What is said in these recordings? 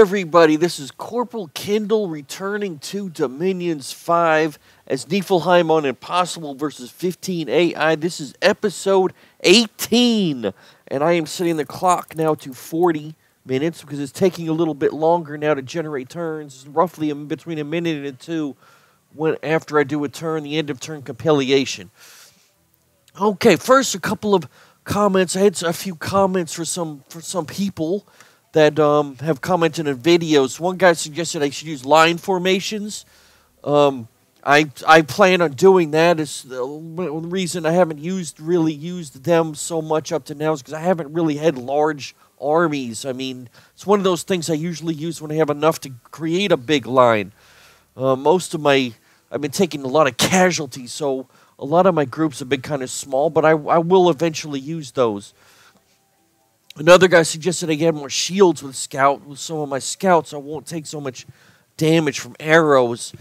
everybody, this is Corporal Kindel returning to Dominions 5 as Neifelheim on Impossible vs. 15 AI. This is episode 18, and I am setting the clock now to 40 minutes because it's taking a little bit longer now to generate turns, roughly between a minute and two after I do a turn, the end of turn compilation. Okay, first a couple of comments. I had a few comments for some people that have commented in videos. One guy suggested I should use line formations. I plan on doing that. Is the reason I haven't really used them so much up to now is because I haven't really had large armies. I mean, it's one of those things I usually use when I have enough to create a big line. I've been taking a lot of casualties, so a lot of my groups have been kind of small, but I will eventually use those. Another guy suggested I get more shields with some of my scouts. I won't take so much damage from arrows.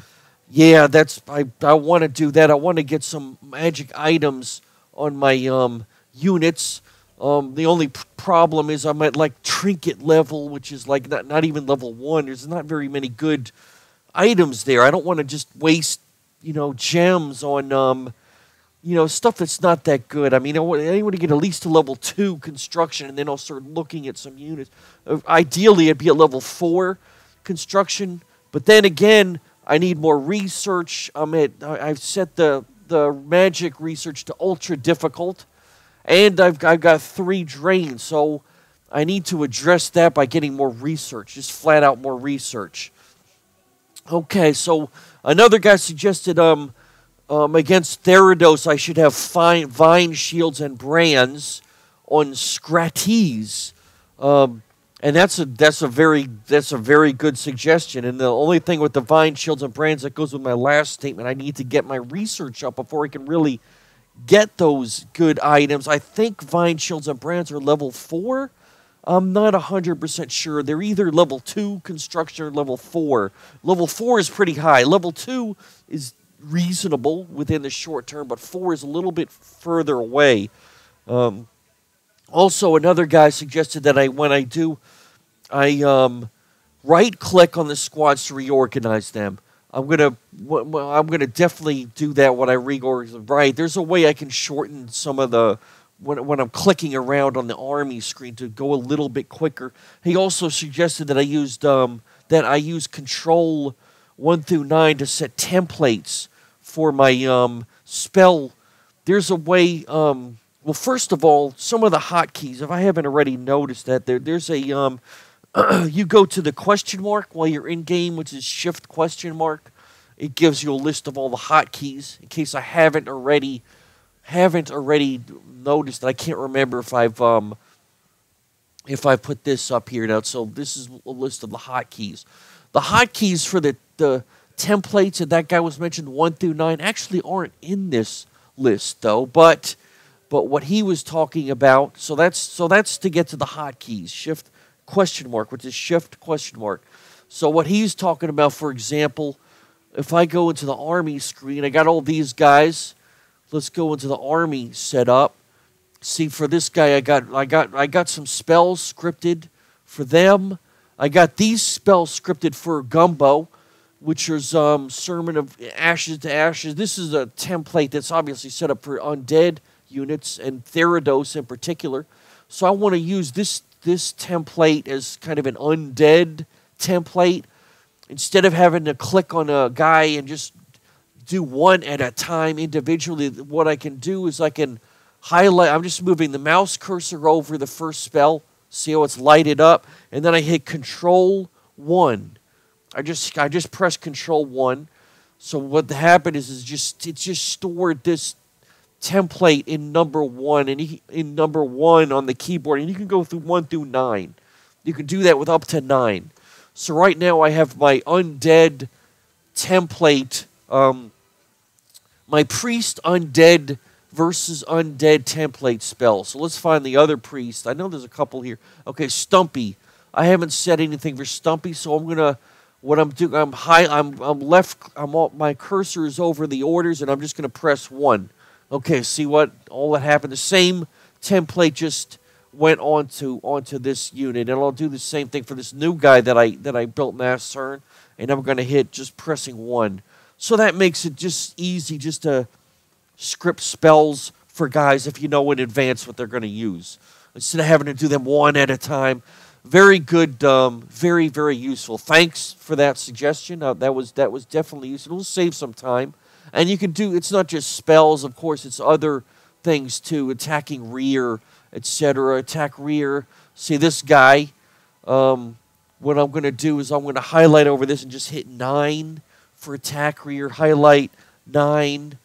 Yeah, I want to do that. I want to get some magic items on my units. The only problem is I'm at like trinket level, which is like not even level 1. There's not very many good items there. I don't want to just waste, gems on stuff that's not that good. I mean, I want to get at least to level 2 construction, and then I'll start looking at some units. Ideally, it'd be at level 4 construction, but then again, I need more research. I've set the magic research to ultra difficult, and I've got 3 drains, so I need to address that by getting more research, just flat out more research. Okay, so another guy suggested against Therados, I should have vine shields and brands on Scratees, and that's a very good suggestion. And the only thing with the vine shields and brands that goes with my last statement, I need to get my research up before I can really get those good items. I think vine shields and brands are level 4. I'm not 100% sure. They're either level 2 construction or level 4. Level 4 is pretty high. Level 2 is reasonable within the short term, but 4 is a little bit further away. Also, another guy suggested that when I right-click on the squads to reorganize them. I'm gonna definitely do that when I reorganize. Right, there's a way I can shorten some of the when I'm clicking around on the army screen to go a little bit quicker. He also suggested that I use Control 1 through 9 to set templates for my spell. There's a way. Well, first of all, some of the hotkeys, if I haven't already noticed that, there's a you go to the question mark while you're in game, which is Shift question mark. It gives you a list of all the hotkeys. In case I haven't already noticed it, I can't remember if I put this up here now. So this is a list of the hotkeys. The hotkeys for the templates that guy was mentioned 1 through 9 actually aren't in this list though, but what he was talking about, so that's to get to the hotkeys, Shift question mark, which is Shift question mark. So what he's talking about, for example, if I go into the army screen, I got all these guys. Let's go into the army setup. See, for this guy, I got some spells scripted for them. I got these spells scripted for Gumbo, which is Sermon of Ashes to Ashes. This is a template that's obviously set up for undead units and Therados in particular. So I want to use this template as kind of an undead template. Instead of having to click on a guy and just do one at a time individually, what I can do is I can highlight. I'm just moving the mouse cursor over the first spell. See how it's lighted up? And then I hit Control 1. I just press Control 1. So what happened is it just stored this template in number 1 and in number 1 on the keyboard, and you can go through 1 through 9. You can do that with up to 9. So right now I have my undead template, my priest undead versus undead template spell. So let's find the other priest. I know there's a couple here. Okay, Stumpy. I haven't set anything for Stumpy, so my cursor is over the orders, and I'm just gonna press 1. Okay, see what all that happened? The same template just went onto this unit, and I'll do the same thing for this new guy that I built last turn, and I'm going to hit just pressing 1. So that makes it just easy just to script spells for guys if you know in advance what they're going to use, instead of having to do them one at a time. Very good, very, very useful. Thanks for that suggestion. That was definitely useful. It'll save some time. And you can do, it's not just spells, of course, it's other things too, attacking rear, etc. Attack rear. See this guy, what I'm going to do is I'm going to highlight over this and just hit 9 for attack rear. Highlight 9.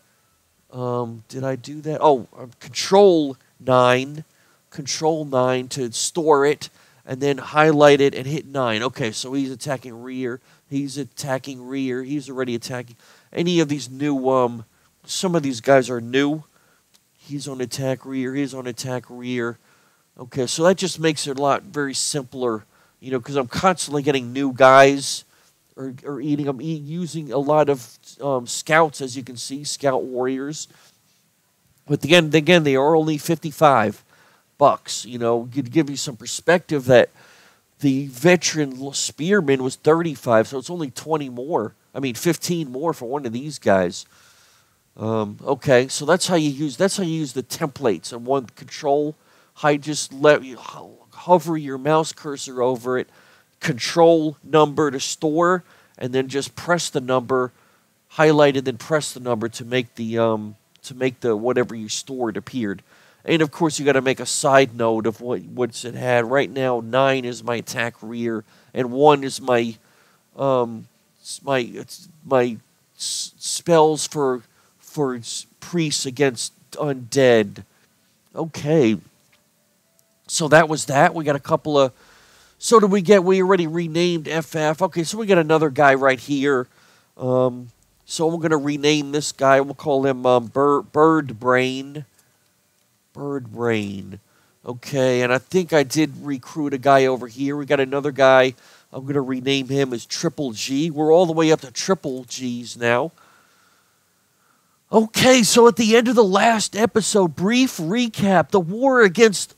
Did I do that? Oh, control 9. Control 9 to store it, and then highlight it and hit 9. Okay, so he's attacking rear. He's attacking rear. He's already attacking. Any of these new, some of these guys are new. He's on attack rear. He's on attack rear. Okay, so that just makes it a lot very simpler, you know, because I'm constantly getting new guys or eating. I'm using a lot of scouts, as you can see, scout warriors. But again, they are only $55. You know, to give you some perspective, that the veteran spearman was 35, so it's only 20 more. I mean, 15 more for one of these guys. Okay, so that's how you use the templates. And one control, just let you hover your mouse cursor over it, control number to store, and then just press the number, highlight it, then press the number to make the whatever you stored appeared. And of course, you got to make a side note of what's it had. Right now, 9 is my attack rear, and 1 is my spells for priests against undead. Okay, so that was that. We got a couple of. So did we get? We already renamed FF. Okay, so we got another guy right here. So we're going to rename this guy. We'll call him Bird Brain. Bird Brain. Okay, and I think I did recruit a guy over here. We got another guy. I'm going to rename him as Triple G. We're all the way up to Triple G's now. Okay, so at the end of the last episode, brief recap. The war against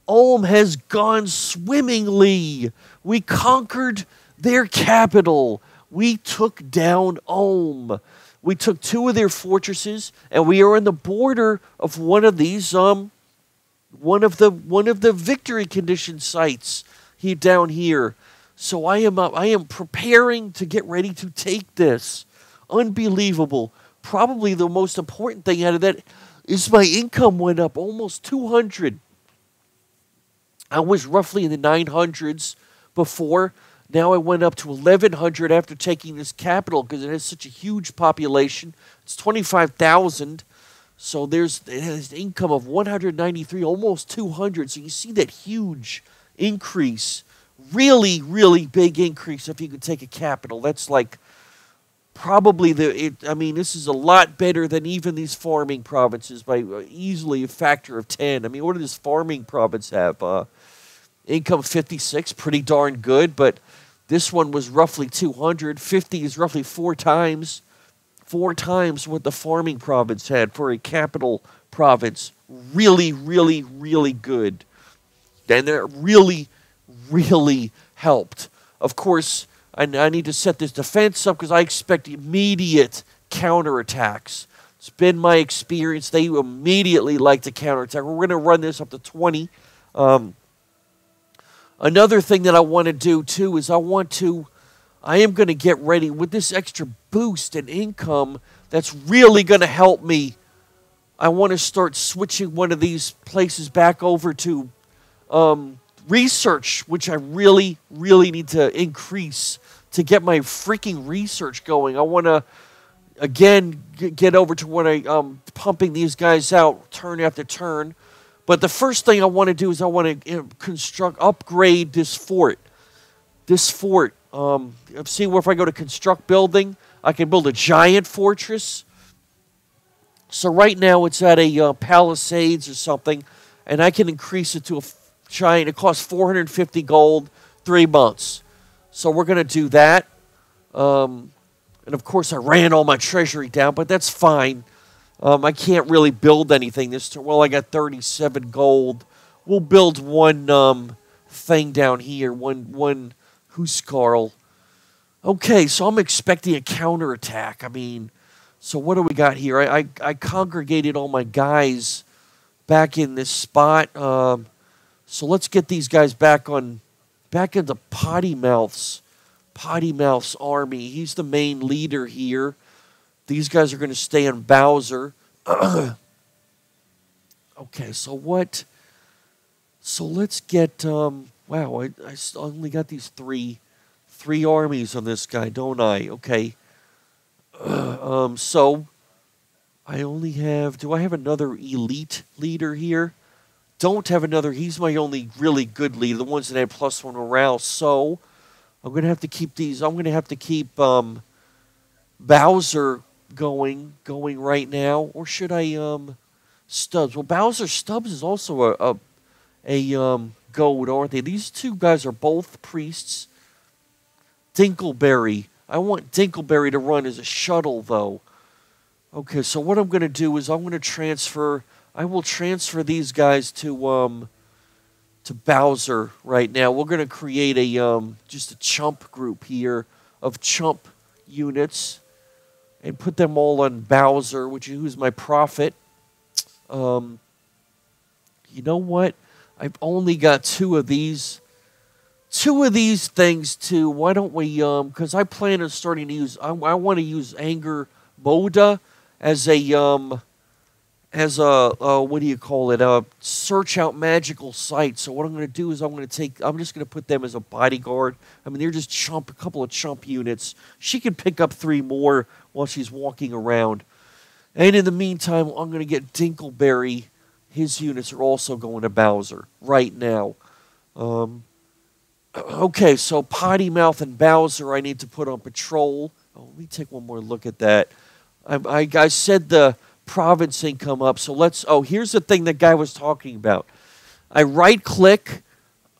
Ulm has gone swimmingly. We conquered their capital. We took down Ulm. We took 2 of their fortresses, and we are on the border of one of these, one of the victory condition sites here down here. So I am preparing to get ready to take this. Unbelievable. Probably the most important thing out of that is my income went up almost 200. I was roughly in the 900s before. Now I went up to 1,100 after taking this capital because it has such a huge population. It's 25,000. So it has an income of 193, almost 200. So you see that huge increase. Really, really big increase if you could take a capital. That's like probably this is a lot better than even these farming provinces by easily a factor of 10. I mean, what does this farming province have? Income 56, pretty darn good, but this one was roughly 200. 50 is roughly 4 times what the farming province had for a capital province. Really, really, really good. And that really, really helped. Of course, I need to set this defense up because I expect immediate counterattacks. It's been my experience. They immediately like to counterattack. We're going to run this up to 20. Another thing that I want to do, too, is I am going to get ready with this extra boost in income that's really going to help me. I want to start switching one of these places back over to research, which I really, really need to increase to get my freaking research going. I want to, again, get over to when I'm pumping these guys out turn after turn. But the first thing I want to do is I want to upgrade this fort. This fort. See if I go to construct building, I can build a giant fortress. So right now it's at a palisades or something, and I can increase it to a giant. It costs 450 gold, 3 months. So we're going to do that. And of course I ran all my treasury down, but that's fine. I can't really build anything this turn. Well, I got 37 gold. we'll build one thing down here. One Huskarl. Okay, so I'm expecting a counterattack. I mean, so what do we got here? I congregated all my guys back in this spot. So let's get these guys back into Potty Mouth's army. He's the main leader here. These guys are going to stay on Bowser. Okay, so what? So let's get. Wow, I only got these three armies on this guy, don't I? Okay. So I only have. Do I have another elite leader here? Don't have another. He's my only really good leader. The ones that have +1 morale. So I'm gonna have to keep these. I'm gonna have to keep Bowser going right now, or should I Stubbs? Well, Bowser Stubbs is also a goat, aren't they? These two guys are both priests. Dinkleberry. I want Dinkleberry to run as a shuttle, though. Okay, so what I'm going to do is I'm going to transfer. I will transfer these guys to Bowser right now. We're going to create just a chump group here of chump units and put them all on Bowser, who's my prophet. You know what? I've only got two of these things too. Why don't we? Because I plan on starting to use. I want to use Anger Moda as a what do you call it? Search out magical sites. So what I'm going to do is I'm just going to put them as a bodyguard. I mean, they're just a couple of chump units. She can pick up 3 more while she's walking around. And in the meantime, I'm going to get Dinkleberry. His units are also going to Bowser right now. Okay, so Potty Mouth and Bowser I need to put on patrol. Oh, let me take one more look at that. I said the province ain't come up, so let's... Oh, here's the thing that guy was talking about. I right-click.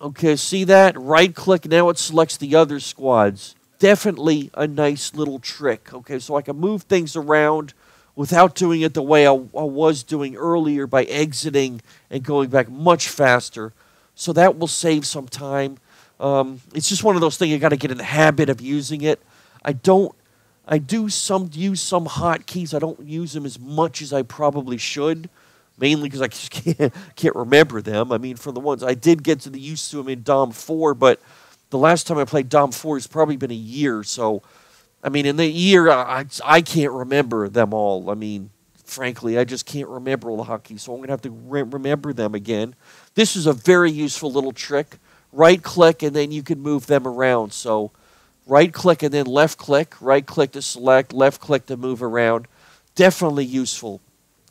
Okay, see that? Right-click, now it selects the other squads. Definitely a nice little trick. Okay, so I can move things around without doing it the way I was doing earlier by exiting and going back much faster. So that will save some time. It's just one of those things you got to get in the habit of using it. I use some hotkeys. I don't use them as much as I probably should, mainly because I just can't remember them. I mean, for the ones I did get to the used to them in Dom 4, but the last time I played Dom 4 has probably been a year. So, I mean, in the year I can't remember them all. I mean, frankly, I just can't remember all the hotkeys, so I'm gonna have to remember them again. This is a very useful little trick. Right-click, and then you can move them around. So right-click and then left-click. Right-click to select, left-click to move around. Definitely useful,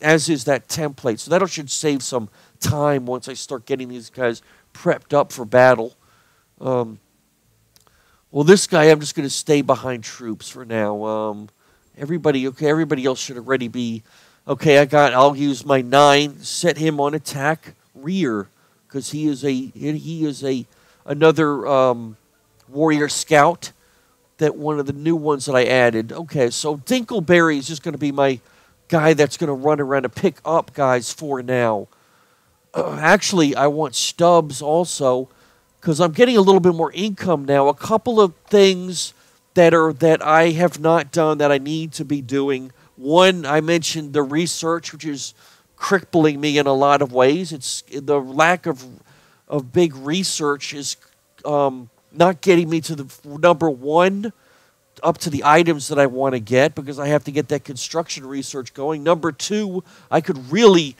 as is that template. So that should save some time once I start getting these guys prepped up for battle. Well, this guy, I'm just going to stay behind troops for now. Everybody else should already be... Okay, I'll use my 9, set him on attack rear, because he is another warrior scout, that one of the new ones that I added. Okay, so Dinkleberry is just going to be my guy that's going to run around and pick up guys for now. Actually, I want Stubbs also, because I'm getting a little bit more income now. A couple of things that I have not done that I need to be doing. One, I mentioned the research, which is crippling me in a lot of ways. It's the lack of big research is not getting me to the number 1 up to the items that I want to get, because I have to get that construction research going. Number 2, I could really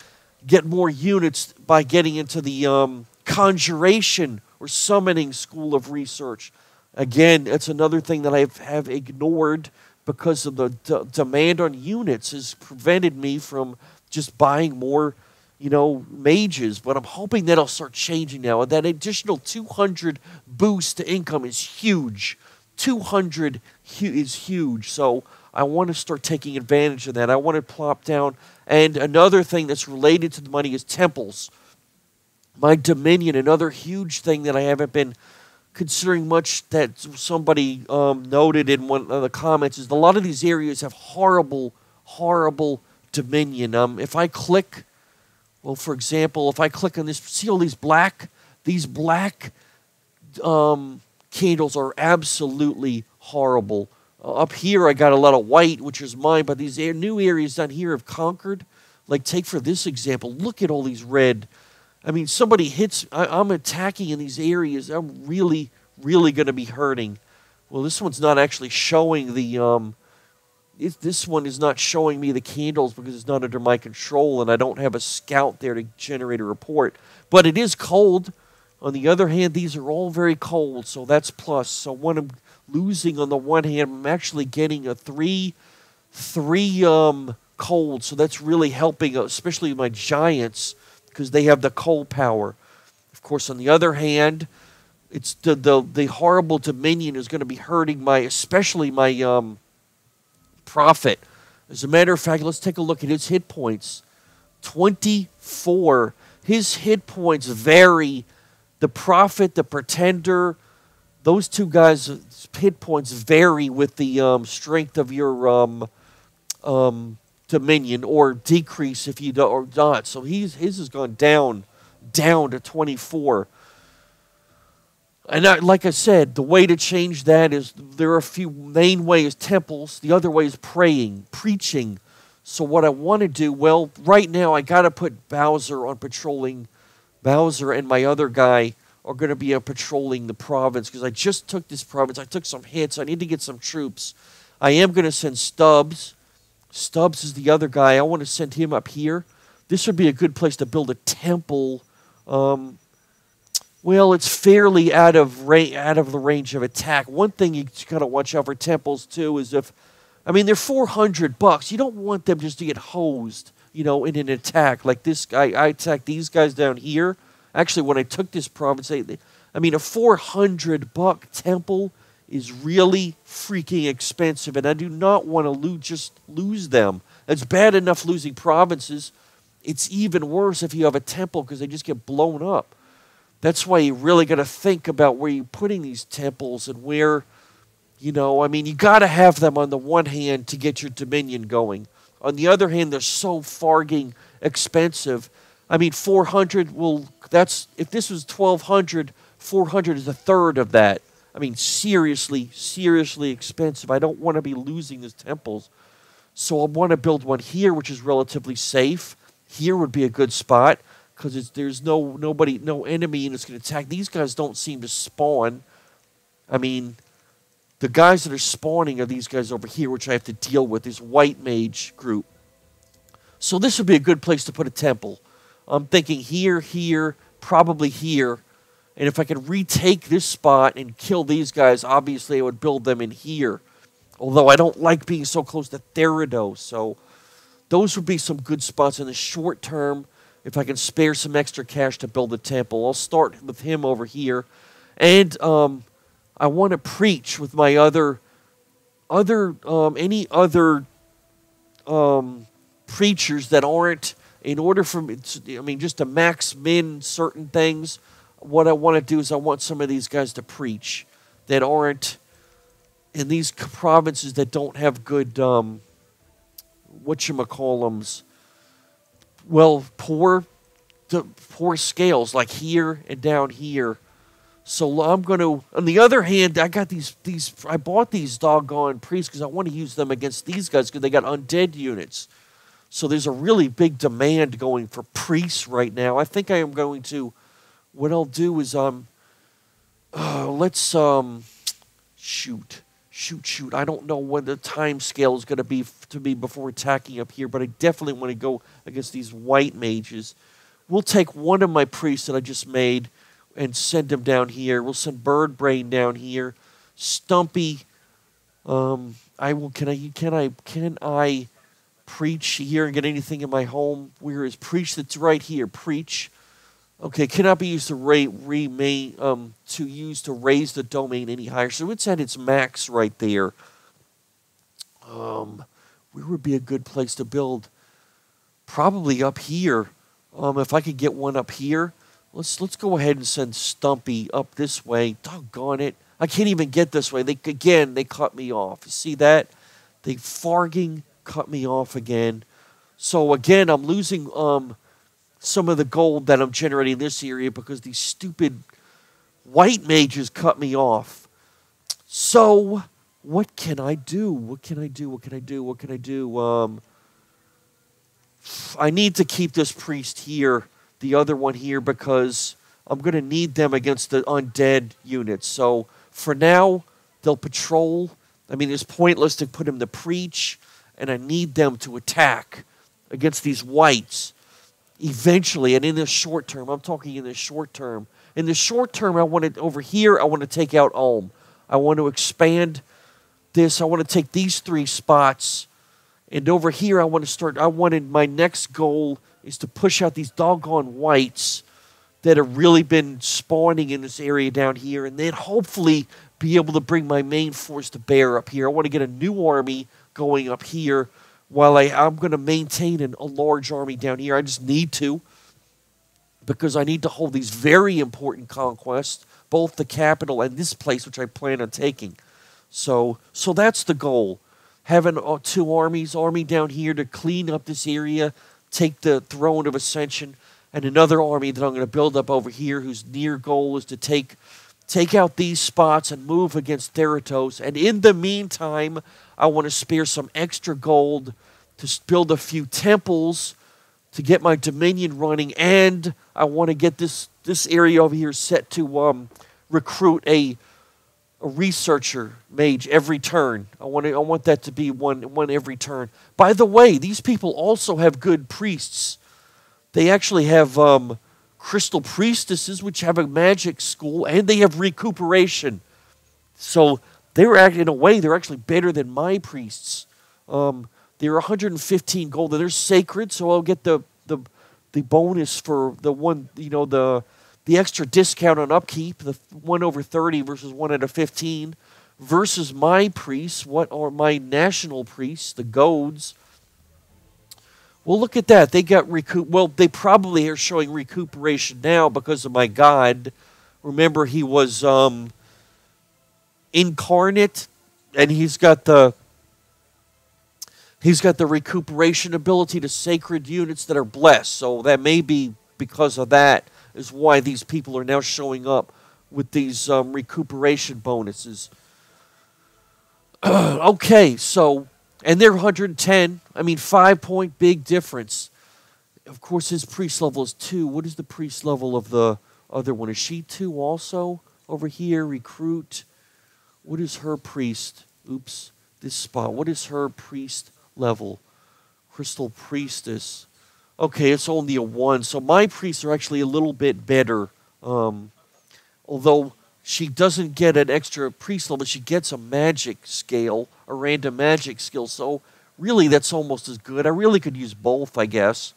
get more units by getting into the conjuration or summoning school of research. Again, it's another thing that I have ignored because of the demand on units has prevented me from just buying more, mages. But I'm hoping that'll start changing now. And that additional 200 boost to income is huge. 200 is huge. So I want to start taking advantage of that. I want to plop down. And another thing that's related to the money is temples. My Dominion, another huge thing that I haven't been considering much, that somebody noted in one of the comments, is a lot of these areas have horrible, horrible Dominion. If I click Well, for example, if I click on this, see all these black candles are absolutely horrible. Up here, I got a lot of white, which is mine, but these new areas down here have conquered. Like, take for this example, look at all these red. I mean, somebody hits, I'm attacking in these areas. I'm really, really going to be hurting. Well, this one's not actually showing the, this one is not showing me the candles because it's not under my control, and I don't have a scout there to generate a report. But it is cold. On the other hand, these are all very cold, so that's plus. So when I'm losing on the one hand, I'm actually getting a three cold, so that's really helping, especially my giants, because they have the cold power. Of course, on the other hand, it's the horrible Dominion is going to be hurting especially my prophet. As a matter of fact, let's take a look at his hit points. 24. His hit points vary. The prophet, the pretender, those two guys' hit points vary with the strength of your Dominion, or decrease if you do, or not. So his has gone down to 24. And like I said, the way to change that is there are a few main ways: temples. The other way is praying, preaching. So what I want to do, well, right now I got to put Bowser on patrolling. Bowser and my other guy are going to be patrolling the province, because I just took this province. I took some hits. I need to get some troops. I am going to send Stubbs. Stubbs is the other guy. I want to send him up here. This would be a good place to build a temple. Well, it's fairly out of the range of attack. One thing you got to watch out for temples too is they're $400. You don't want them just to get hosed, in an attack like this guy. I attacked these guys down here. Actually, when I took this province, a $400 temple is really freaking expensive, and I do not want to just lose them. It's bad enough losing provinces. It's even worse if you have a temple, because they just get blown up. That's why you really got to think about where you're putting these temples and where, you got to have them on the one hand to get your Dominion going. On the other hand, they're so farging expensive. 400, well, if this was 1,200, 400 is a third of that. Seriously, seriously expensive. I don't want to be losing these temples. So I want to build one here, which is relatively safe. Here would be a good spot, because there's no enemy, and it's going to attack. These guys don't seem to spawn. The guys that are spawning are these guys over here, which I have to deal with, this white mage group. So this would be a good place to put a temple. I'm thinking here, probably here. And if I could retake this spot and kill these guys, obviously I would build them in here. Although I don't like being so close to Theridos. So those would be some good spots in the short term if I can spare some extra cash to build a temple. I'll start with him over here. And I want to preach with my any other preachers that aren't, in order for me, just to max min certain things. What I want to do is I want some of these guys to preach that aren't in these provinces that don't have good, whatchamacallums, well, poor scales, like here and down here. So I'm going to, on the other hand, I got I bought these doggone priests because I want to use them against these guys, because they got undead units. So there's a really big demand going for priests right now. I think I am going to, what I'll do is, let's, shoot. I don't know when the time scale is going to be before attacking up here, but I definitely want to go against these white mages. We'll take one of my priests that I just made and send him down here. We'll send Bird Brain down here. Stumpy, can I preach here and get anything in my home? Where is preach? That's right here. Preach. Okay, cannot be used to raise the domain any higher. So it's at its max right there. Where would be a good place to build? Probably up here. If I could get one up here, let's go ahead and send Stumpy up this way. Doggone it! I can't even get this way. They cut me off. You see that? They farging cut me off again. So again, I'm losing some of the gold that I'm generating in this area because these stupid white mages cut me off. So, what can I do? What can I do? What can I do? What can I do? I need to keep this priest here, the other one here, because I'm going to need them against the undead units. So, for now, they'll patrol. I mean, it's pointless to put him to preach, and I need them to attack against these whites eventually. And in the short term, I'm talking in the short term. In the short term, I want to, over here, I want to take out Ulm. I want to expand this. I want to take these 3 spots. And over here, I want to start, my next goal is to push out these doggone whites that have really been spawning in this area down here. And then hopefully be able to bring my main force to bear up here. I want to get a new army going up here while I'm going to maintain a large army down here. I just need to, because I need to hold these very important conquests, both the capital and this place, which I plan on taking. So that's the goal. Having 2 armies, army down here to clean up this area, take the throne of Ascension, and another army that I'm going to build up over here whose near goal is to take out these spots and move against Theratos. And in the meantime, I want to spare some extra gold to build a few temples to get my Dominion running, and I want to get this area over here set to recruit a researcher mage every turn. I want that to be one every turn. By the way, these people also have good priests. They actually have crystal priestesses, which have a magic school, and they have recuperation. So in a way, they're actually better than my priests. They're 115 gold, and they're sacred, so I'll get the bonus for the one, the extra discount on upkeep, the 1/30 versus 1/15, versus my priests, what are my national priests, the goads. Well, look at that. They got well, they probably are showing recuperation now because of my god. Remember, he was incarnate, and he's got the recuperation ability to sacred units that are blessed. So that may be because of that is why these people are now showing up with these recuperation bonuses. Okay, so, and they're 110. I mean, 5-point big difference. Of course, his priest level is 2. What is the priest level of the other one? Is she 2 also? Over here, recruit. What is her priest? Oops, this spot. What is her priest level? Crystal priestess. Okay, it's only a 1. So my priests are actually a little bit better. Although she doesn't get an extra priest level, she gets a magic scale, a random magic skill. So really, that's almost as good. I really could use both, I guess.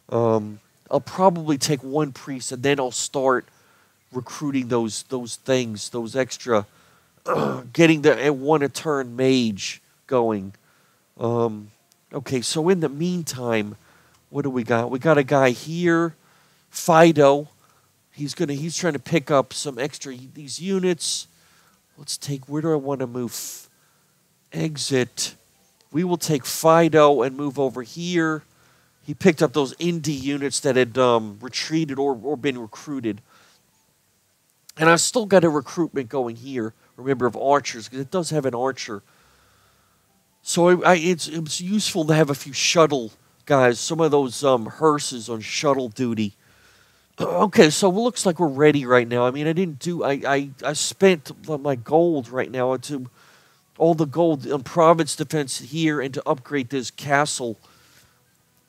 I'll probably take 1 priest, and then I'll start recruiting those things, those extra, getting the 1 a turn mage going. Okay, so in the meantime, what do we got? We got a guy here, Fido. He's trying to pick up some extra these units. Let's take, where do I want to move? Exit. We will take Fido and move over here. He picked up those indie units that had retreated or been recruited. And I still got a recruitment going here, remember, of archers, because it does have an archer. So it's useful to have a few shuttle guys, some of those hearses on shuttle duty. Okay, so it looks like we're ready right now. I mean, I spent my gold right now into all the gold on province defense here and to upgrade this castle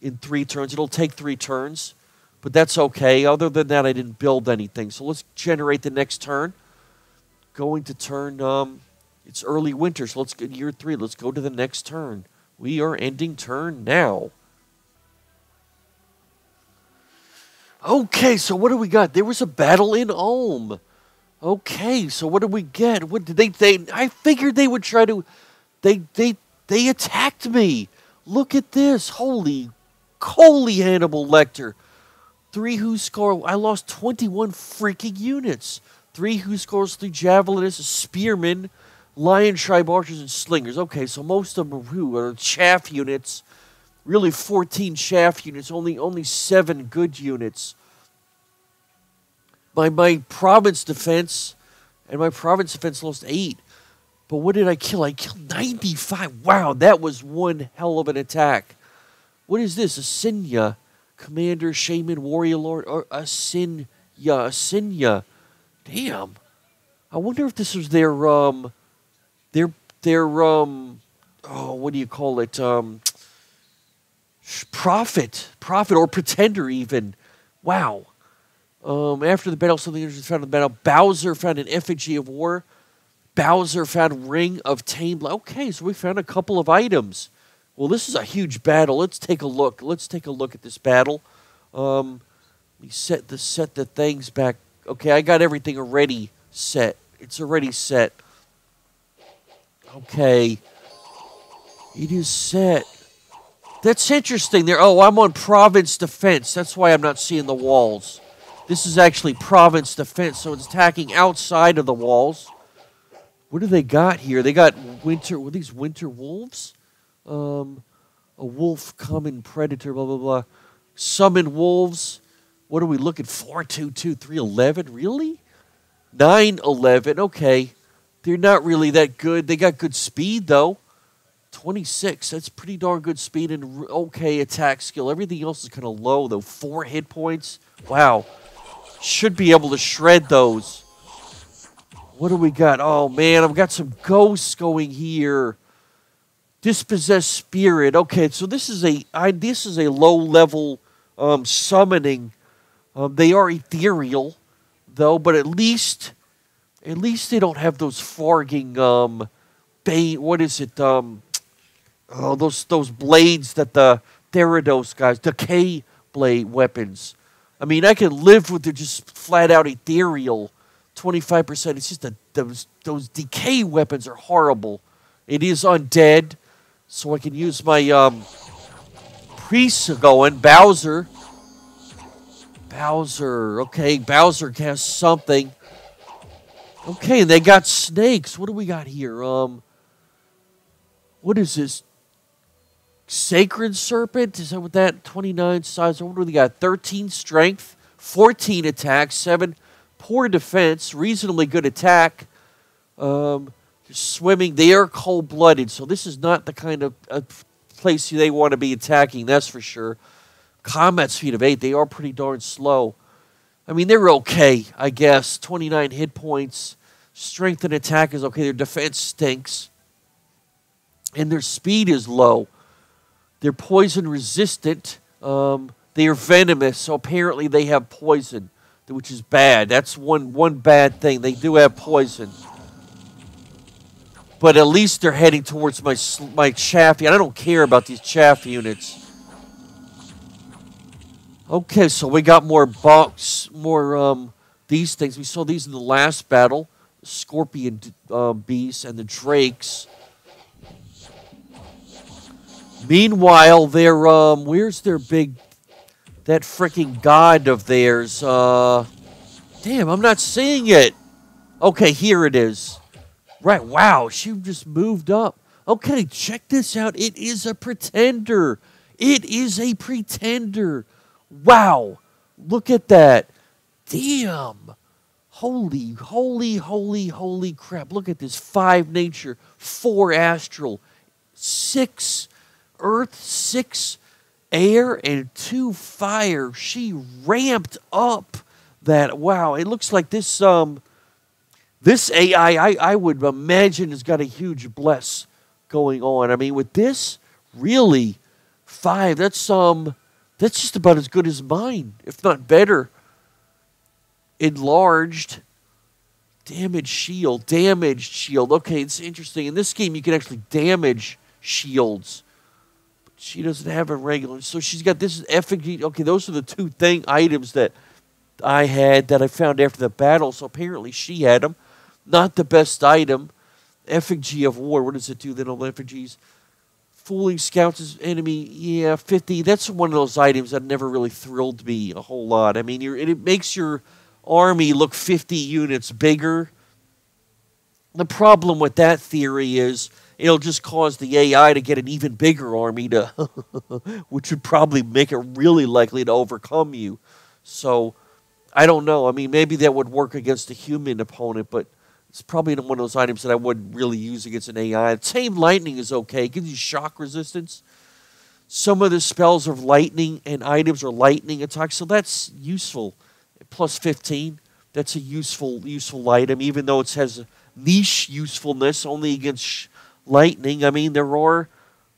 in 3 turns. It'll take 3 turns, but that's okay. Other than that, I didn't build anything. So let's generate the next turn. Going to turn, it's early winter, so let's go year 3. Let's go to the next turn. We are ending turn now. Okay, so what do we got? There was a battle in Ulm. Okay, so what did we get? What did they I figured they would try to they attacked me. Look at this. Holy Hannibal Lecter. 3 Huskar. I lost 21 freaking units. 3 Huskars, 3 Javelinists, Spearmen, Lion Tribe Archers, and Slingers. Okay, so most of them are chaff units. really 14 chaff units, only 7 good units. My province defense, and my province defense lost 8. But what did I kill? I killed 95. Wow, that was one hell of an attack. What is this? Asinya, commander, shaman, warrior lord, or Asinya. Damn. I wonder if this was their oh, what do you call it? Prophet or pretender even. Wow. After the battle, something interesting found in the battle. Bowser found an effigy of war. Bowser found ring of tamed. Okay, so we found a couple of items. Well, this is a huge battle. Let's take a look. Let's take a look at this battle. Let me set the things back. Okay, I got everything already set. It's already set. Okay. It is set. That's interesting there. Oh, I'm on province defense. That's why I'm not seeing the walls. This is actually province defense, so it's attacking outside of the walls. What do they got here? They got winter. What are these winter wolves? A wolf, common predator, blah, blah, blah. Summon wolves. What are we looking for? 422, 311? Really? 911. Okay. They're not really that good. They got good speed, though. 26. That's pretty darn good speed and okay attack skill. Everything else is kind of low, though. 4 hit points. Wow. Should be able to shred those. What do we got? Oh, man, I've got some ghosts going here. Dispossessed spirit. Okay, so this is a low-level summoning. They are ethereal, though, but at least they don't have those farging what is it? Those blades that the Therados guys, decay blade weapons. I mean, I can live with the just flat out ethereal 25%. It's just those decay weapons are horrible. It is undead, so I can use my priests going. Bowser. Okay, Bowser casts something. Okay, and they got snakes. What do we got here? What is this? Sacred Serpent? Is that what that? 29 size. What do we got? 13 strength, 14 attack, 7 poor defense, reasonably good attack. Swimming. They are cold-blooded, so this is not the kind of place they want to be attacking, that's for sure. Combat speed of 8. They are pretty darn slow. I mean, they're okay, I guess. 29 hit points. Strength and attack is okay. Their defense stinks. And their speed is low. They're poison resistant. They are venomous, so apparently they have poison, which is bad. That's one bad thing. They do have poison. But at least they're heading towards my chaff. I don't care about these chaff units. Okay, so we got more these things. We saw these in the last battle. Scorpion beasts and the drakes. Meanwhile, they're where's their that freaking god of theirs? Damn, I'm not seeing it. Okay, here it is. Right, wow, she just moved up. Okay, check this out. It is a pretender. It is a pretender. Wow, look at that. Damn. Holy crap. Look at this. 5 nature, 4 astral, 6 earth, 6 air, and 2 fire. She ramped up that. Wow, it looks like this this AI, I would imagine, has got a huge bless going on. I mean, with this, really, 5, that's just about as good as mine, if not better. Enlarged. Damaged shield. Okay, it's interesting. In this game, you can actually damage shields. But she doesn't have a regular. So she's got this effigy. Okay, those are the 2 items that I had that I found after the battle. So apparently she had them. Not the best item. Effigy of war. What does it do then on effigies? Fooling scouts as enemy. Yeah, 50. That's one of those items that never really thrilled me a whole lot. I mean, it makes your army look 50 units bigger. The problem with that theory is it'll just cause the AI to get an even bigger army to, which would probably make it really likely to overcome you. So, I don't know. I mean, maybe that would work against a human opponent, but it's probably one of those items that I wouldn't really use against an AI. Tame Lightning is okay. It gives you shock resistance. Some of the spells are lightning and items are lightning attacks, so that's useful. Plus 15, that's a useful item, even though it has niche usefulness only against lightning. I mean, there are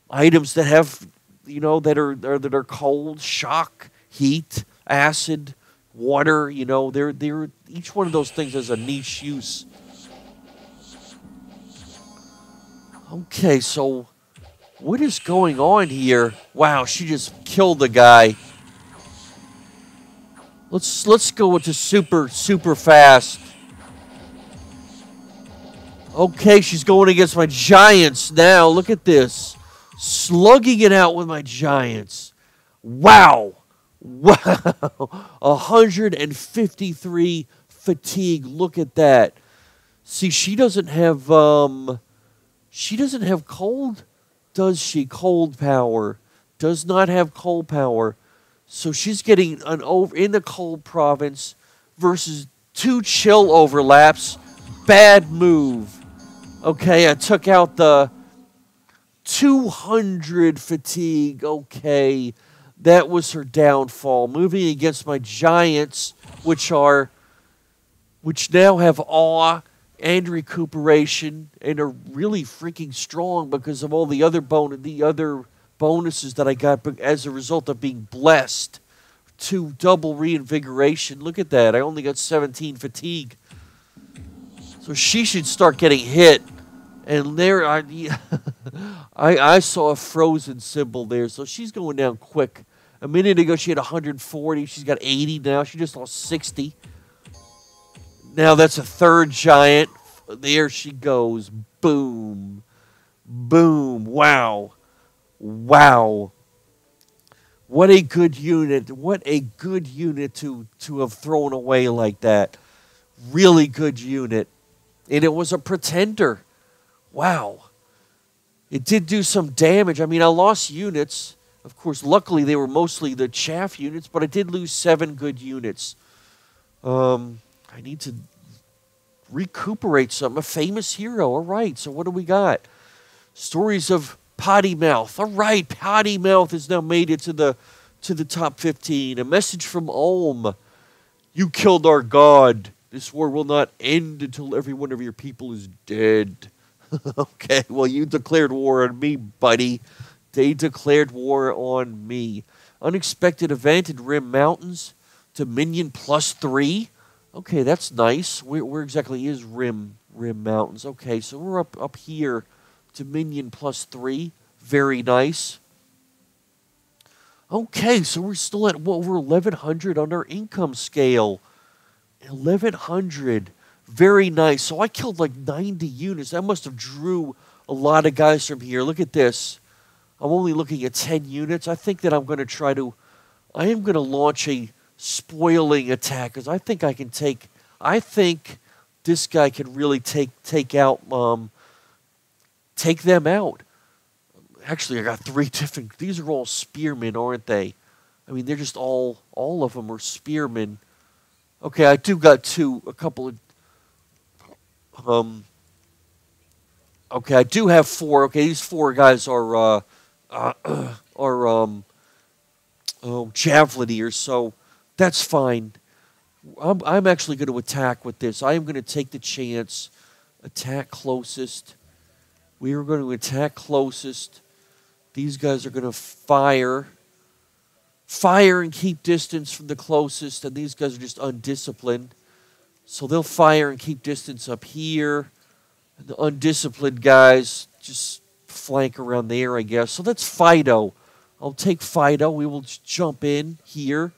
items that have, that are cold, shock, heat, acid, water. They're each one of those things has a niche use. Okay, so what is going on here? Wow, she just killed the guy. Let's go with the super fast. Okay, she's going against my giants now. Look at this. Slugging it out with my giants. Wow. Wow. 153 fatigue. Look at that. See, she doesn't have cold, does she? Cold power. Does not have cold power. So she's getting an over in the cold province versus 2 chill overlaps. Bad move. Okay, I took out the 200 fatigue. Okay, that was her downfall. Moving against my giants, which now have awe and recuperation and are really freaking strong because of all the other bonuses that I got as a result of being blessed. 2 double reinvigoration. Look at that. I only got 17 fatigue. So she should start getting hit. And there, I saw a frozen symbol there. So she's going down quick. A minute ago, she had 140. She's got 80 now. She just lost 60. Now that's a 3rd giant. There she goes. Boom. Boom. Wow. Wow. What a good unit. What a good unit to have thrown away like that. Really good unit. And it was a pretender. Wow. It did do some damage. I mean, I lost units. Of course, luckily they were mostly the chaff units, but I did lose 7 good units. I need to recuperate some. A famous hero. All right, so what do we got? Stories of Potty Mouth. All right, Potty Mouth has now made it to the top 15. A message from Ulm. You killed our god. This war will not end until every one of your people is dead. Okay, well, you declared war on me, buddy. They declared war on me. Unexpected event in Rim Mountains. Dominion +3. Okay, that's nice. Where exactly is Rim Mountains? Okay, so we're up here. Dominion +3. Very nice. Okay, so we're still at over 1,100 on our income scale. 1,100. Very nice. So I killed like 90 units. That must have drew a lot of guys from here. Look at this. I'm only looking at 10 units. I think that I am going to launch a spoiling attack because I think this guy can really take them out. Actually, I got 3 different. These are all spearmen, aren't they? I mean, they're just all of them are spearmen. Okay, I do got a couple of. Okay, I do have 4. Okay, these 4 guys are javelineers, so that's fine. I'm actually going to attack with this. I am going to take the chance. Attack closest. We are going to attack closest. These guys are going to fire. Fire and keep distance from the closest, and these guys are just undisciplined. So they'll fire and keep distance up here. And the undisciplined guys just flank around there, I guess. So that's Fido. I'll take Fido. We will just jump in here.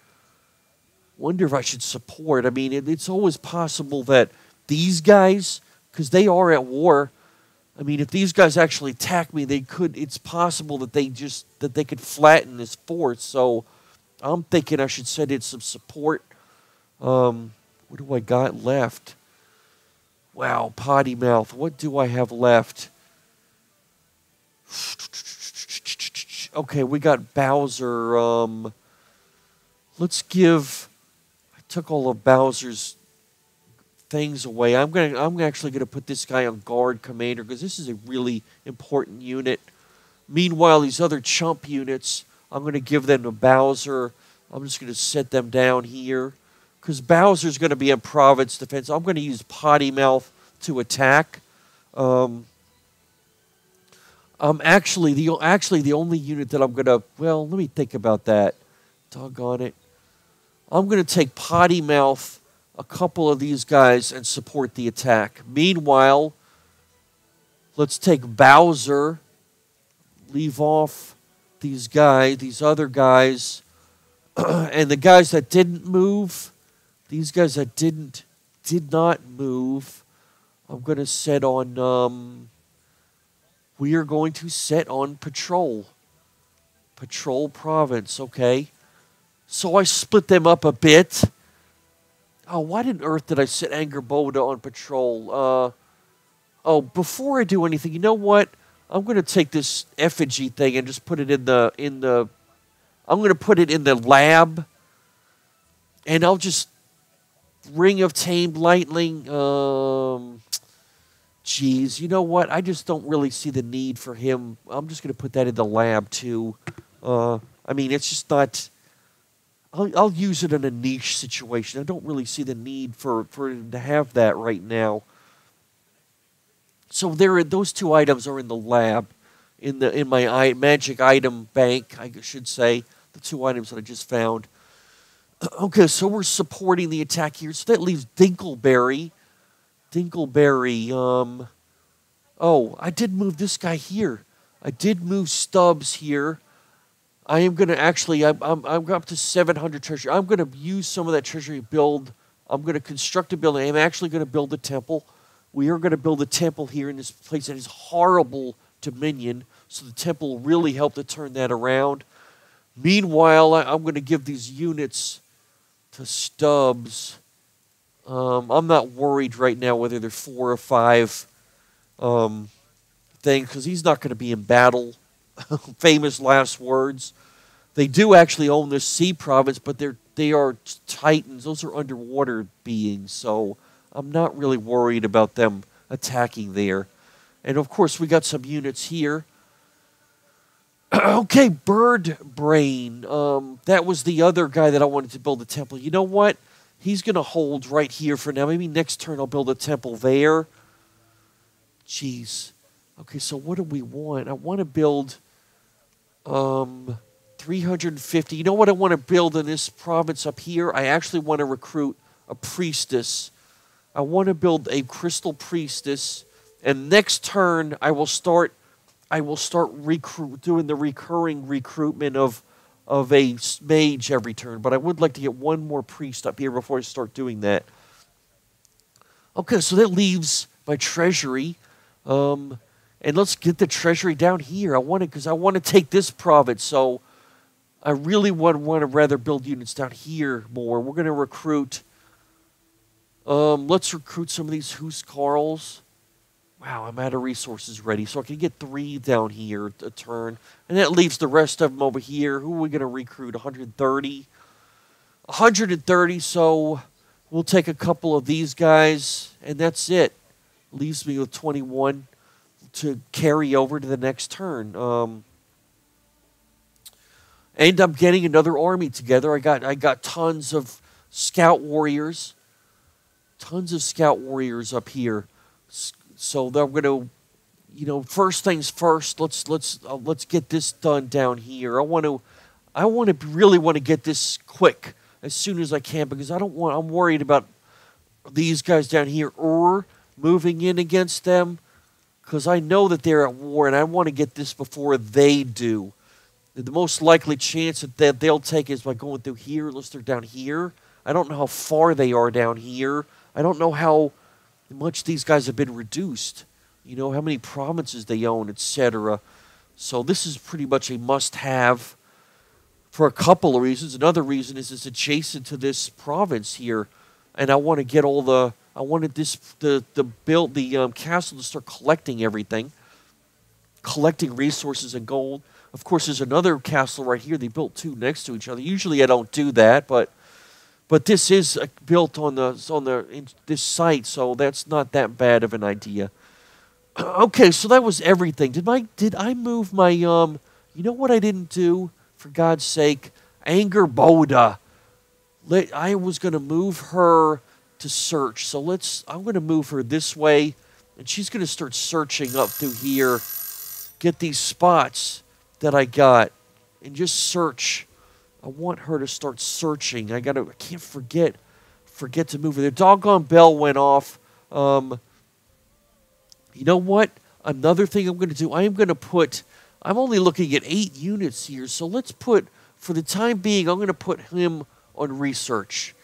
Wonder if I should support. I mean, it's always possible that these guys, because they are at war, I mean, if these guys actually attack me, it's possible that they could flatten this force. So I'm thinking I should send in some support. What do I got left? Wow, Potty Mouth. What do I have left? Okay, we got Bowser. Let's give... I took all of Bowser's things away. I'm actually gonna put this guy on guard commander because this is a really important unit. Meanwhile, these other chump units, I'm gonna give them to Bowser. I'm just gonna set them down here because Bowser's gonna be in province defense. I'm gonna use Potty Mouth to attack. Actually the only unit that I'm gonna, well, let me think about that. Doggone it. I'm gonna take Potty Mouth, a couple of these guys, and support the attack. Meanwhile, let's take Bowser, leave off these other guys, and the guys that didn't move, these guys that did not move, I'm going to set on, we are going to set on patrol. Patrol province, okay. So I split them up a bit. Oh, why on earth did I set Angerboda on patrol? Oh, before I do anything, you know what? I'm going to take this effigy thing and just put it in the I'm going to put it in the lab. And I'll just Ring of Tamed Lightning. Geez, you know what? I just don't really see the need for him. I'm just going to put that in the lab too. I mean, it's just not. I'll use it in a niche situation. I don't really see the need for him to have that right now. So those two items are in the lab, in my magic item bank, I should say. The two items that I just found. Okay, so we're supporting the attack here. So that leaves Dinkleberry. Oh, I did move this guy here. I did move Stubbs here. I am going to actually, I'm up to 700 treasure. I'm going to use some of that treasury build. I'm going to construct a building. I'm actually going to build a temple. We are going to build a temple here in this place that is horrible Dominion. So the temple will really help to turn that around. Meanwhile, I'm going to give these units to Stubbs. I'm not worried right now whether they're 4 or 5 things because he's not going to be in battle. Famous last words. They do actually own this sea province, but they are titans. Those are underwater beings, so I'm not really worried about them attacking there. And of course, we got some units here. Okay, Bird Brain. That was the other guy that I wanted to build a temple. You know what? He's going to hold right here for now. Maybe next turn I'll build a temple there. Jeez. Okay, so what do we want? I want to build 350. You know what I want to build in this province up here? I actually want to recruit a priestess. I want to build a crystal priestess. And next turn, I will start doing the recurring recruitment of a mage every turn. But I would like to get one more priest up here before I start doing that. Okay, so that leaves my treasury. And let's get the treasury down here. I want to take this province. So I really want to rather build units down here more. We're going to recruit. Let's recruit some of these Huskarls. Wow, I'm out of resources ready. So I can get 3 down here a turn. And that leaves the rest of them over here. Who are we going to recruit? 130. 130, so we'll take a couple of these guys. And that's it. Leaves me with 21 to carry over to the next turn. And I'm getting another army together. I got tons of scout warriors. Tons of scout warriors up here. So they're going to, first things first. Let's get this done down here. I really want to get this quick as soon as I can because I'm worried about these guys down here or moving in against them because I know that they're at war and I want to get this before they do. The most likely chance that they'll take is by going through here unless they're down here. I don't know how far they are down here. I don't know how much these guys have been reduced. How many provinces they own, etc. So this is pretty much a must-have for a couple of reasons. Another reason is it's adjacent to this province here. And I want to get I wanted the castle to start collecting everything. collecting resources and gold. Of course, there's another castle right here. They built two next to each other. Usually I don't do that, but this is built on this site, so that's not that bad of an idea. Okay, so that was everything. Did I move my you know what I didn't do? For God's sake, Anger Boda. I was gonna move her to search. So I'm gonna move her this way, and she's gonna start searching up through here, get these spots that I got, and just search. I want her to start searching. I can't forget to move her. The doggone bell went off. You know what? Another thing I'm going to do, I'm only looking at 8 units here, so let's put, for the time being, I'm going to put him on research.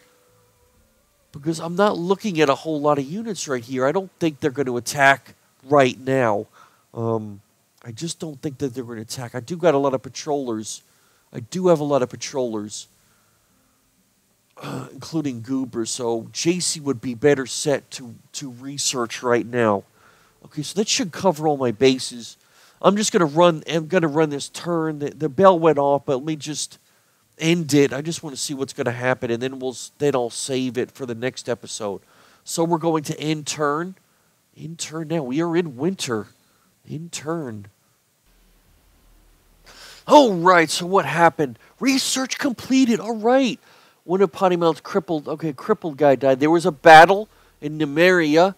Because I'm not looking at a whole lot of units right here. I don't think they're going to attack right now. I just don't think that they're going to attack. I do got a lot of patrollers. I do have a lot of patrollers, including Goober, so JC would be better set to research right now. Okay, so that should cover all my bases. I'm going to run this turn. The bell went off, but let me just end it. I just want to see what's going to happen, and then I'll save it for the next episode. So we're going to end turn. End turn now. We are in winter. End turn. All right, so what happened? Research completed. All right. One of Pottymout's crippled guy died. There was a battle in Nemeria.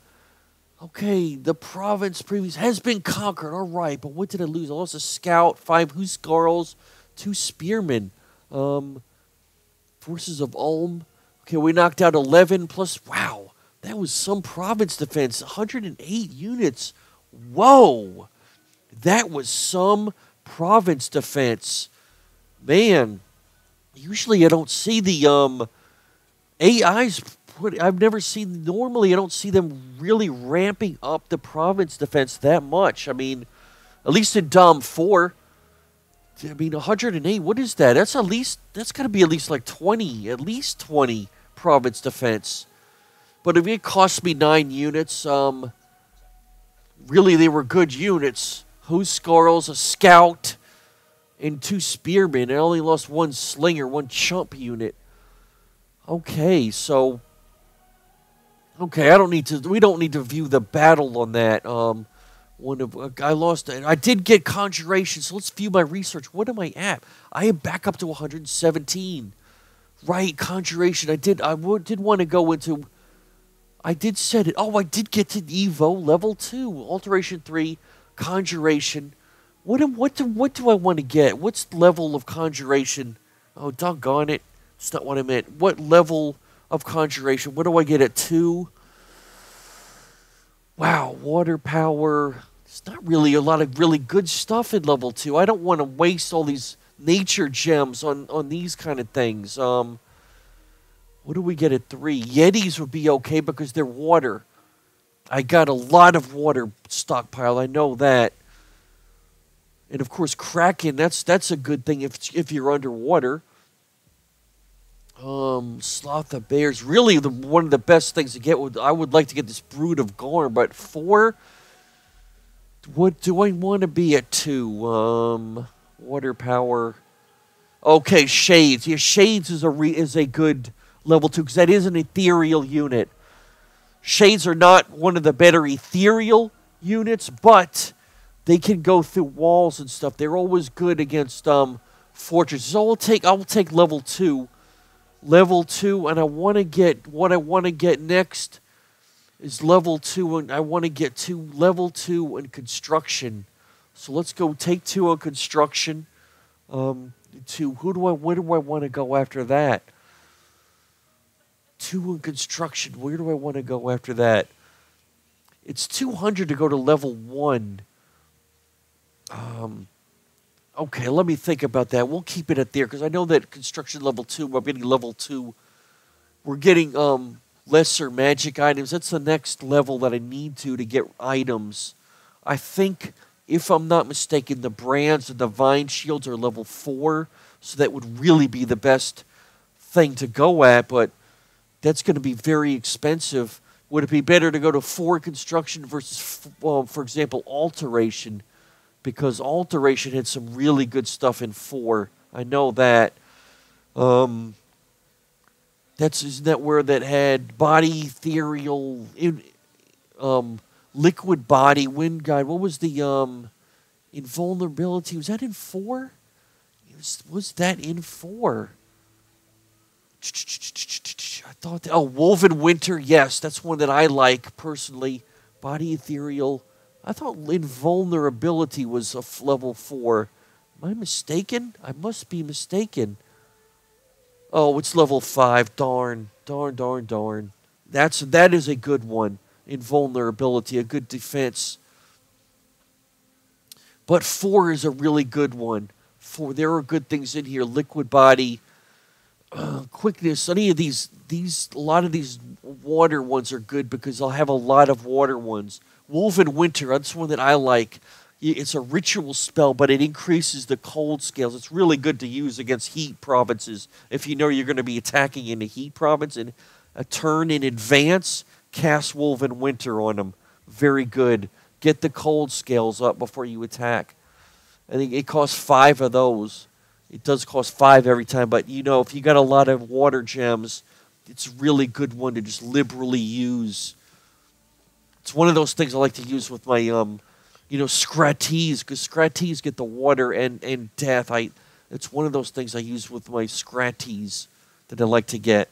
Okay, the province previous has been conquered. All right, but what did I lose? I lost a scout, 5 Huskarls, 2 spearmen. Forces of Ulm. Okay, we knocked out 11 plus. Wow, that was some province defense. 108 units. Whoa, that was some province defense. Man, usually I don't see the AIs normally I don't see them really ramping up the province defense that much. I mean, at least in Dom 4. I mean, 108, what is that? That's got to be at least like 20 province defense. But if it cost me 9 units, really they were good units. Huskarls, a scout, and 2 spearmen. I only lost 1 slinger, 1 chump unit. Okay, so we don't need to view the battle on that. I did get conjuration, so let's view my research. What am I at? I am back up to 117. Right, conjuration. I did want to go into. I did set it. Oh, I did get to Evo level 2, alteration 3. Conjuration. What do I want to get? What's level of conjuration? Oh, doggone it. That's not what I meant. What level of conjuration? What do I get at 2? Wow, water power. There's not really a lot of really good stuff in level 2. I don't want to waste all these nature gems on these kind of things. What do we get at 3? Yetis would be okay because they're water. I got a lot of water stockpile. I know that. And of course, Kraken. That's a good thing if you're underwater. Sloth of Bears. Really, one of the best things to get. I would like to get this Brood of Gorm, but 4. What do I want to be at 2? Water power. Okay, Shades. Yeah, Shades is a good level 2 because that is an ethereal unit. Shades are not one of the better ethereal units, but they can go through walls and stuff. They're always good against fortresses. So I will take level 2. Level 2, and what I want to get next is level 2, and I want to get level 2 in construction. So let's go take 2 on construction. Where do I want to go after that? 2 in construction. Where do I want to go after that? It's 200 to go to level 1. Okay, let me think about that. We'll keep it at there because I know that construction level 2, we're getting level 2. We're getting lesser magic items. That's the next level that I need to get items. I think, if I'm not mistaken, the brands and the vine shields are level 4, so that would really be the best thing to go at, but that's going to be very expensive. Would it be better to go to 4 construction versus, for example, alteration? because Alteration had some really good stuff in 4. I know that. Isn't that where that had body ethereal, liquid body, wind guide? What was the invulnerability? Was that in 4? Was that in 4? I thought that, Woven Winter, yes, that's one that I like personally. Body ethereal. I thought invulnerability was a level 4. Am I mistaken? I must be mistaken. Oh, it's level 5. Darn. That is a good one. Invulnerability, a good defense. But 4 is a really good one. 4, there are good things in here. Liquid body, quickness. A lot of these water ones are good because I'll have a lot of water ones. Woven Winter, that's one that I like. It's a ritual spell, but it increases the cold scales. It's really good to use against heat provinces. If you know you're going to be attacking in a heat province, and a turn in advance, cast Woven Winter on them. Very good. Get the cold scales up before you attack. I think it costs 5 of those. It does cost 5 every time, but if you got a lot of water gems, it's a really good one to just liberally use. It's one of those things I like to use with my Scrattees, because Scrattees get the water and death. It's one of those things I use with my Scrattees that I like to get.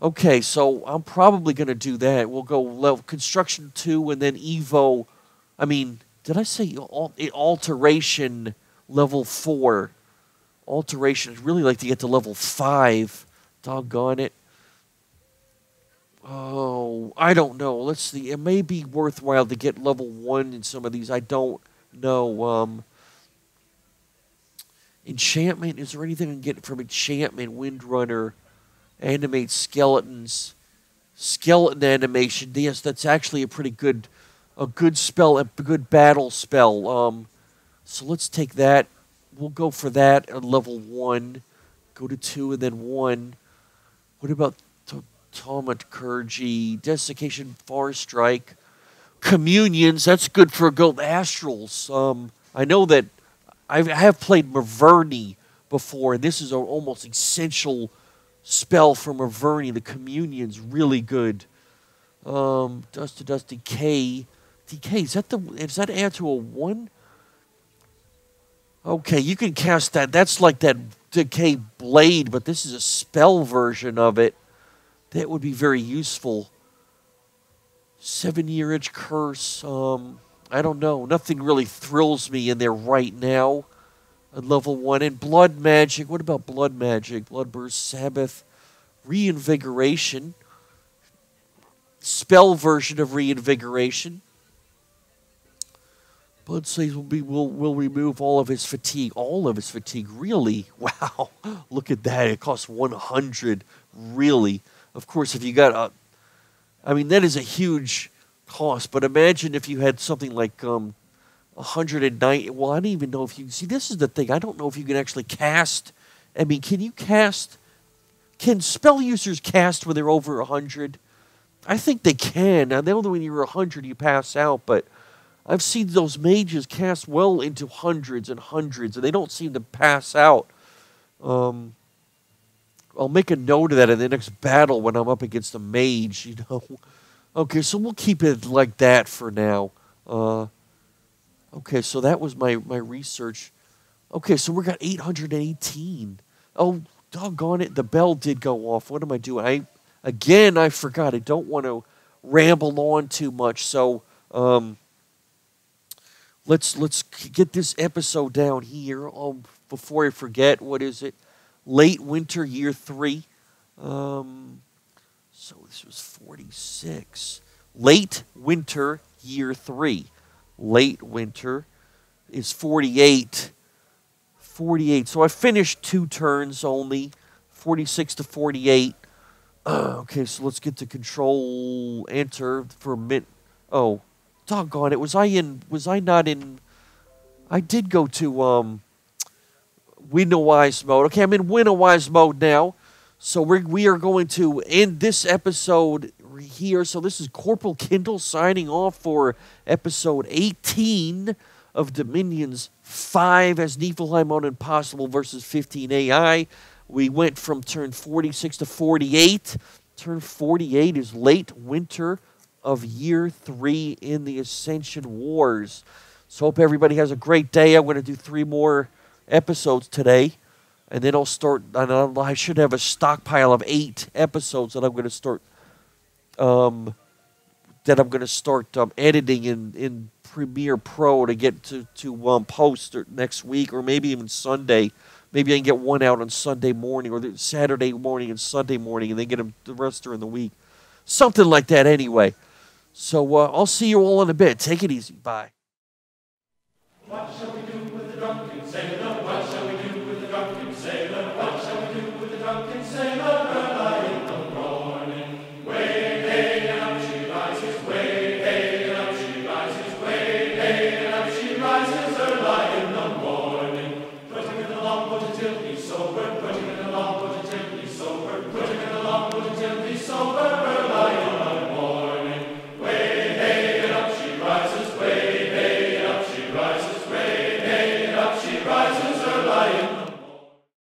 Okay, so I'm probably going to do that. We'll go level Construction 2 and then Evo. Did I say Alteration level 4? Alteration, I'd really like to get to level 5. Doggone it. Oh, I don't know. Let's see. It may be worthwhile to get level 1 in some of these. I don't know. Enchantment. Is there anything I can get from enchantment? Windrunner. Animate skeletons. Skeleton animation. Yes, that's actually a good spell, a good battle spell. So let's take that. We'll go for that at level 1. Go to 2 and then 1. What about Taumaturgy, Desiccation, Far Strike, Communions? That's good for gold astrals. I know that I have played Maverni before, and this is an almost essential spell for Maverni. The Communion's really good. Dust to Dust Decay. Decay, does that add to a 1? Okay, you can cast that. That's like that Decay Blade, but this is a spell version of it. That would be very useful. 7-year Edge Curse. I don't know. Nothing really thrills me in there right now. At level 1. And Blood Magic. What about Blood Magic? Bloodburst, Sabbath, Reinvigoration. Spell version of Reinvigoration. Blood Slaves will remove all of his fatigue. All of his fatigue, really? Wow. Look at that. It costs 100. Really? Of course, if you got that is a huge cost, but imagine if you had something like 190. Well, I don't even know if you see. This is the thing. I don't know if you can actually cast. Can you cast? Can spell users cast when they're over 100? I think they can. Now, they know that when you're 100, you pass out, but I've seen those mages cast well into hundreds and hundreds, and they don't seem to pass out. I'll make a note of that in the next battle when I'm up against a mage, Okay, so we'll keep it like that for now. Okay, so that was my research. Okay, so we got 818. Oh, doggone it, the bell did go off. What am I doing? I forgot. I don't want to ramble on too much, so let's get this episode down here. Before I forget, what is it? Late Winter, Year 3. So this was 46. Late Winter, Year 3. Late Winter is 48. 48. So I finished 2 turns only. 46 to 48. Okay, so let's get to Control Enter for a minute. Oh, doggone it. Was I not in... I did go to Win-A-Wise mode. Okay, I'm in Win-A-Wise mode now. So we are going to end this episode here. So this is Corporal Kindel signing off for episode 18 of Dominions 5 as Neifelheim on Impossible versus 15 AI. We went from turn 46 to 48. Turn 48 is late winter of year 3 in the Ascension Wars. So hope everybody has a great day. I'm going to do 3 more episodes today. And then I'll start, I should have a stockpile of 8 episodes that I'm going to start editing in Premiere Pro to get to post next week, or maybe even Sunday. Maybe I can get one out on Sunday morning, or Saturday morning and Sunday morning, and then get them the rest during the week. Something like that anyway. So I'll see you all in a bit. Take it easy. Bye. What shall we do with the drunken sailor? What shall we do with the drunken sailor? What shall we do with the drunken sailor?